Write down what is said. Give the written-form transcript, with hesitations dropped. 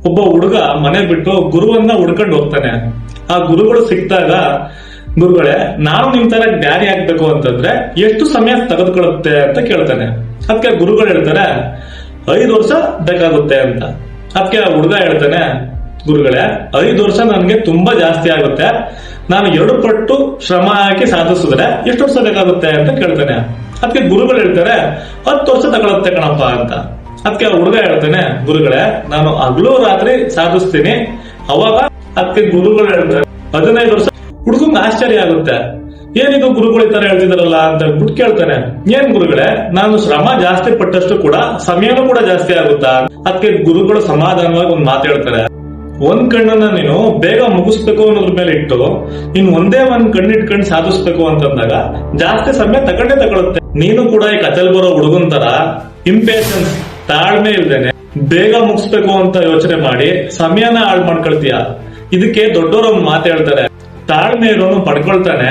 ಒಬ್ಬ ಹುಡುಗ ಮನೆ ಬಿಟ್ಟು ಗುರುವನ್ನ ಹುಡ್ಕೊಂಡು ಹೋಗ್ತಾನೆ. ಆ ಗುರುಗಳು ಸಿಕ್ತಾಗ, ಗುರುಗಳೇ ನಾನು ನಿಮ್ ತರ ಜ್ಞಾನಿ ಆಗ್ಬೇಕು ಅಂತಂದ್ರೆ ಎಷ್ಟು ಸಮಯ ತೆಗೆದುಕೊಳ್ಳುತ್ತೆ ಅಂತ ಕೇಳ್ತಾನೆ. ಅದಕ್ಕೆ ಗುರುಗಳು ಹೇಳ್ತಾರೆ 5 ವರ್ಷ ಬೇಕಾಗುತ್ತೆ ಅಂತ. ಅದಕ್ಕೆ ಆ ಹುಡುಗ ಹೇಳ್ತಾನೆ, ಗುರುಗಳೇ 5 ವರ್ಷ ನನಗೆ ತುಂಬಾ ಜಾಸ್ತಿ ಆಗುತ್ತೆ, ನಾನು 2 ಪಟ್ಟು ಶ್ರಮ ಹಾಕಿ ಸಾಧಿಸಿದ್ರೆ ಎಷ್ಟು ವರ್ಷ ಬೇಕಾಗುತ್ತೆ ಅಂತ ಕೇಳ್ತಾನೆ. ಅದಕ್ಕೆ ಗುರುಗಳು ಹೇಳ್ತಾರೆ 10 ವರ್ಷ ತಗೊಳುತ್ತೆ ಕಣಪ್ಪ ಅಂತ. ಅದಕ್ಕೆ ಹುಡುಗ ಹೇಳ್ತಾನೆ, ಗುರುಗಳೇ ನಾನು ಹಗಲು ರಾತ್ರಿ ಸಾಧಿಸ್ತೀನಿ ಅವಾಗ. ಅದಕ್ಕೆ ಗುರುಗಳು ಹೇಳ್ತಾರೆ 15 ವರ್ಷ. ಹುಡುಗಂಗೆ ಆಶ್ಚರ್ಯ ಆಗುತ್ತೆ, ಏನಿದು ಗುರುಗಳು ಈ ತರ ಹೇಳ್ತಿದಾರಲ್ಲ ಅಂತ ಬಿಟ್ಟು ಕೇಳ್ತಾನೆ, ಏನ್ ಗುರುಗಳೇ ನಾನು ಶ್ರಮ ಜಾಸ್ತಿ ಪಟ್ಟಷ್ಟು ಕೂಡ ಸಮಯನೂ ಕೂಡ ಜಾಸ್ತಿ ಆಗುತ್ತಾ? ಅದಕ್ಕೆ ಗುರುಗಳು ಸಮಾಧಾನವಾಗಿ ಒಂದ್ ಮಾತು ಹೇಳ್ತಾರೆ, ಒಂದ್ ಕಣ್ಣನ್ನ ನೀನು ಬೇಗ ಮುಗಿಸ್ಬೇಕು ಅನ್ನೋದ್ರ ಮೇಲೆ ಇಟ್ಟು ಇನ್ ಒಂದೇ ಒಂದ್ ಕಣ್ಣಿಟ್ಕೊಂಡು ಸಾಧಿಸ್ಬೇಕು ಅಂತಂದಾಗ ಜಾಸ್ತಿ ಸಮಯ ತಗೊಳುತ್ತೆ. ನೀನು ಕೂಡ ಈ ಕಥೆಲ್ ಬರೋ ಹುಡುಗನ್ ತರ ಇಂಪೇಷನ್ಸ್, ತಾಳ್ಮೆ ಇಲ್ದೇನೆ ಬೇಗ ಮುಗಿಸ್ಬೇಕು ಅಂತ ಯೋಚನೆ ಮಾಡಿ ಸಮಯನ ಹಾಳು ಮಾಡ್ಕೊಳ್ತೀಯ. ಇದಕ್ಕೆ ದೊಡ್ಡವರು ಒಂದ್ ಮಾತು ಹೇಳ್ತಾರೆ, ತಾಳ್ಮೆ ಇರೋನು ಪಡ್ಕೊಳ್ತಾನೆ,